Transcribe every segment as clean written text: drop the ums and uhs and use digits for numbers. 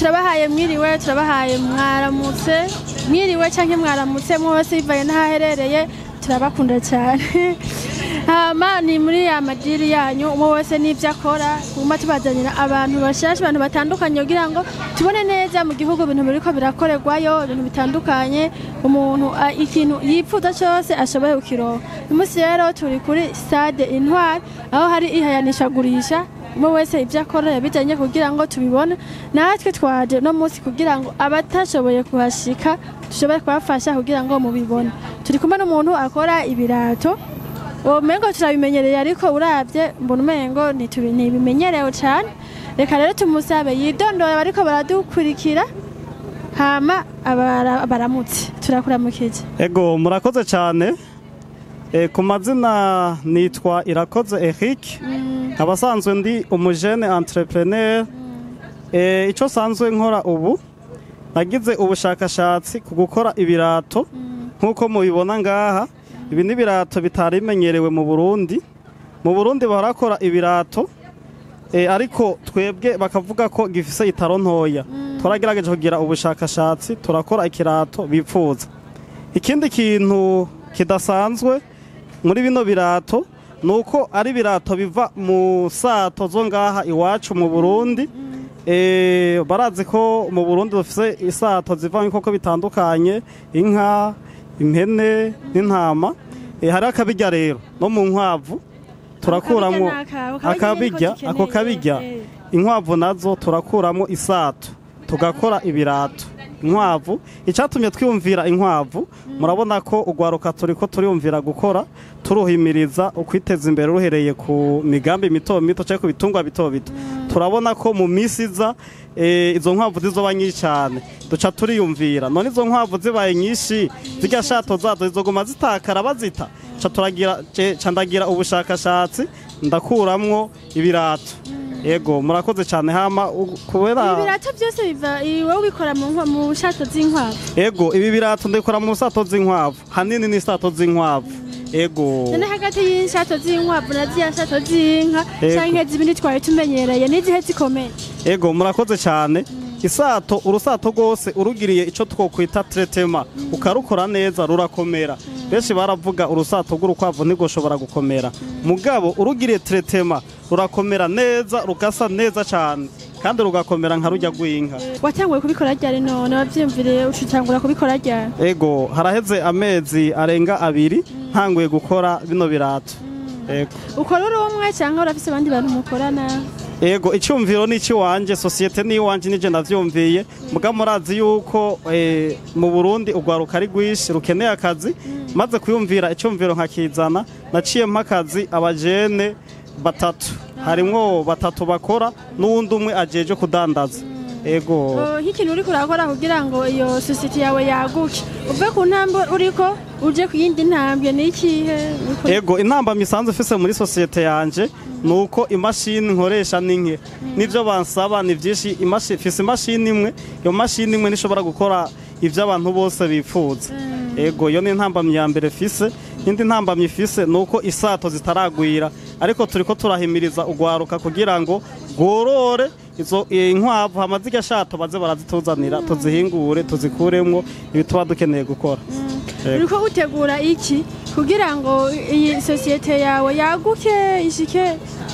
turabahaye mwiriwe turabahaye mwaramutse mwiriwe canke mwaramutse mwese bivaye n'ahaherereye turabakunda cyane hama ni muri ya madiri yanyu umwe wese n'ivyo akora kuma tubazanira abantu bashasha abantu batandukanye kugira ngo tubone neza mu gihugu ibintu biriko birakorerwayo ibintu bitandukanye umuntu ikintu yipfuza cyose ashoboye kukironka umunsi rero turi kuri stade Intwari aho hari ihayanishagurisha umwe wese ivyo akora yabijanye kugira ngo tubibone natwe twaje no munsi kugira ngo abatashoboye kuhashika dushobore kubafasha kugira ngo mubibone turi kumwe n'umuntu akora ibirato umengo turabimenyereye ariko uravye mbona umengo ntibimenyerewe cyane reka rero tumusabe yidondora bariko baradukurikira hama baramutse turakuramukije ego murakoze cyane ku mazina nitwa Irakoze Eric abasanzwe ndi umujene entrepreneur ico sanzwe nkora ubu nagize ubushakashatsi ku gukora ibirato nkuko mubibona ngaha ibi ni ibirato bitarimenyerewe mu Burundi barakora ibirato ariko twebwe bakavuga ko gifise itaro ntoya twaragerageje kugira ubushakashatsi turakora ikirato bipfuza ikindi kintu kidasanzwe muri bino birato nuko ari birato biva mu sato zo ngaha iwacu mu Burundi barazi ko mu Burundi dufise isato ziva mu bikoko bitandukanye inka impene n'intama hari akabirya rero no mu nkwavu turakuramo ako kabirya inkwavu nazo turakuramo isato tugakora ibirato inkwavu icyatumye twiyumvira inkwavu murabona ko ugwaruka turiko turiyumvira gukora turuhimiriza ukwiteza imbere ruhereye ku migambi mito mito cyangwa ku bitungwa bito bito turabona ko mu misi iza izo nkwavu zizoba nyinshi cyane duca turiyumvira none izo nkwavu zibaye nyinshi zirya shato zazo zizoguma zitakara bazita candagira ubushakashatsi ndakuramwo ibirato ego murakoze cyane hama kubera ibirato byose biva wowe ubikora mu shato z'inkwavu ego ibi birato ndikora mu sato z'inkwavu hanini ni sato z'inkwavu ego none hagati y'ishato z'inkwavu na ziya shato z'inka canke zibindi twari tumenyereye n'izihe zikomeye ego murakoze cyane isato urusato rwose urugiriye ico twokwita tretema ukarukora neza rurakomera benshi baravuga urusato rw'urukwavu ntigoshobora gukomera mugabo urugiriye tretema rurakomera neza rugasa neza cyane kandi rugakomera nka rujya rw'inka watanguye kubikora ryari none wavyumviriye ucutangura kubikora ryari ego haraheze amezi arenga 2 ntanguye gukora bino birato ego ukora uri umwe cyangwa urafise abandi bantu mukorana ego icyumviro ni iki wanje societe ni wanje nije ndavyumviye muga murazi yuko mu Burundi ugwaruka ari gwishi rukeneye akazi maze kuyumvira icyumviro nkakizana naciye mpakazi abajene batatu harimwo batatu bakora n'uwundi umwe ajeje kudandaza ego nk'ikintu uri kurakora kugira ngo iyo societe yawe yaguke uve ku ntambwe uriko uje ku yindi ntambwe n'ikihe ego intamba misanzwe ufise muri societe yanje nuko imashini nkoresha ninke nivyo bansaba ni vyinshi ifise imashini imwe iyo mashini imwe nishobora gukora ivyo abantu bose bifuza ego yo ni ntambamye ya mbere fise indi ntambamye ifise nuko isato zitaragwira ariko turiko turahimiriza ugwaruka kugira ngo gorore izo inkwavu hamaze igashato baze barazituzanira tuzihingure tuzikuremwo ibituba dukeneye gukora uriko utegura iki kugira ngo iyi societe yawe yaguke ishike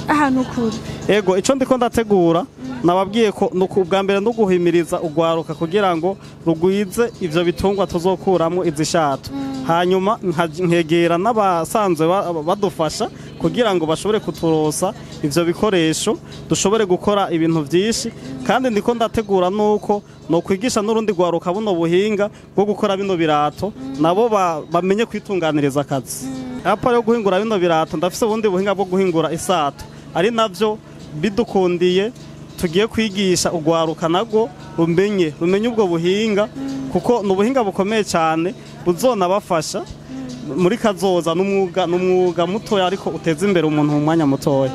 ahantu kure ego ico ndiko ndategura nababwiye ko bwa mbere no guhimiriza ugwaruka kugira ngo rugwize ivyo bitungwa tuzokuramo izishato hanyuma nkegera n'abasanzwe badufasha kugira ngo bashobore kuturosa ivyo bikoresho dushobore gukora ibintu vyinshi kandi ndiko ndategura nuko no kwigisha n'urundi gwaruka buno buhinga bwo gukora bino birato nabo bamenye kwitunganiriza akazi apa yo guhingura bino birato ndafise ubundi buhinga bwo guhingura isato ari navyo bidukundiye tugiye kwigisha ugwaruka nago rumenye ubwo buhinga kuko n'ubuhinga bukomeye cyane buzona bafasha muri kazoza n'umwuga mutoya ariko uteza imbere umuntu mu mwanya mutoya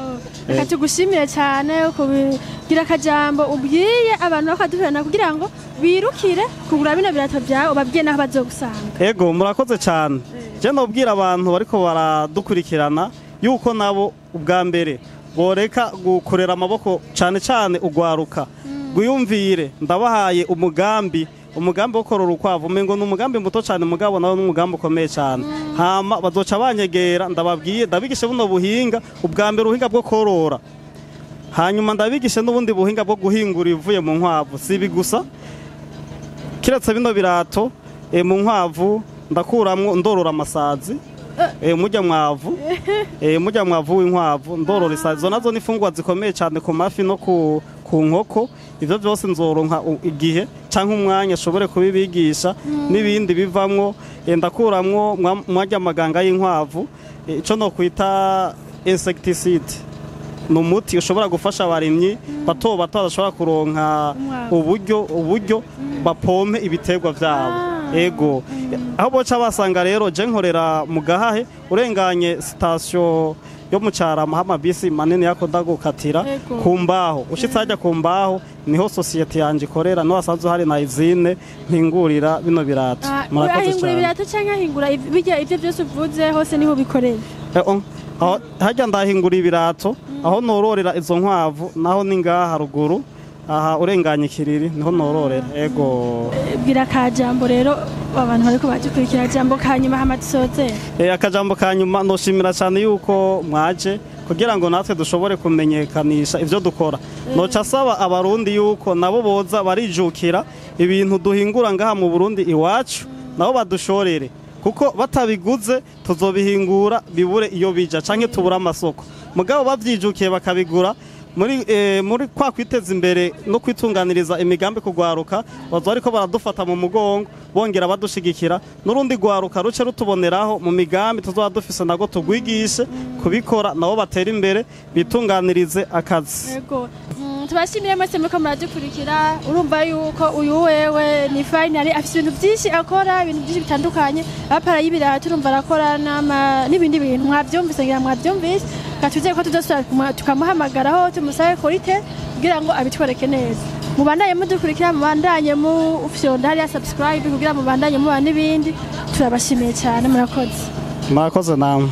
reka tugushimire cyane kugira akajambo ubwiye abantu bakadufana kugira ngo birukire kugura bino birato byawe babwiye naho bazogusanga ego murakoze cyane je nobwira abantu bariko baradukurikirana yuko nabo ubwa mbere boreka gukorera amaboko cyane cyane ugwaruka gwiyumvire ndabahaye umugambi wo korora urukwavu umengo ni umugambi muto cyane mugabo nawe n'umugambi ukomeye cyane hama bazoca banyegera ndababwiye ndabigishe buno buhinga ubwa mbere ubuhinga bwo korora hanyuma ndabigishe n'ubundi buhinga bwo guhingura ivuye mu nkwavu sibi gusa kiretse bino birato mu nkwavu ndakuramwo ndorora amasazi mujya mwavu w'inkwavu ndorora isazi zo nazo n'ifungwa zikomeye cyane ku mafi no ku nkoko ivyo byose nzoronka igihe canke umwanya ashobore kubibigisha n'ibindi bivamwo ndakuramwo mwajya amaganga y'inkwavu ico no kwita insecticide numuti ushobora gufasha abarimyi bato badashobora kuronka uburyo bapompe ibiterwa vyabo ego aho boca basanga rero je nkorera mu Gahahe urenganye station yo mu Carama hama bisi manene yako ndagukatira kumbaho ushitse hajya kumbaho niho societe yanje ikorera no asanzwe hari na izine mpingurira bino birato murakoze cyane ibirato cyangwa hingura bijya ivyo byose uvuze hose niho bikorera hajya ndahingura ibirato aho nororera izo nkwavu naho ni ngaha ruguru aha urenganye kiriri niho nororera ego bwira kajambo rero abantu bariko bagikurikira jambo kanyuma hamatisozera akajambo kanyuma noshimira cyane yuko mwaje kugira ngo natwe dushobore kumenyekanisha ivyo dukora noca asaba abarundi yuko nabo boza barijukira ibintu duhingura ngaha mu Burundi iwacu nabo badushorere kuko batabiguze tuzobihingura bibure iyo bija canke tubura amasoko mugabo bavyijukiye bakabigura muri kwa kwiteza imbere no kwitunganiriza imigambi kugwaruka bazo ariko baradufata mu mugongo bongera badushigikira nurundi gwaruka ruce rutuboneraho mu migambi tuzoba dufise nago tugwigishe kubikora nabo batera imbere bitunganirize akazi yego tubashimire mwese muriko muradukurikira urumva yuko uyu wewe ni finally afite ibintu byinshi akora ibintu byinshi bitandukanye abapara y'ibirato urumva arakora n'ibindi bintu mwavyumvise ngira mwavyumvise katuze ko tudasubira tukamuhamagaraho tumusabe korite kugira ngo abitwereke neza mubandanye mudukurikira mubandanye mu ufyonda hariya subscribe kugira mubandanye muba n'ibindi turabashimiye cyane murakoze namwe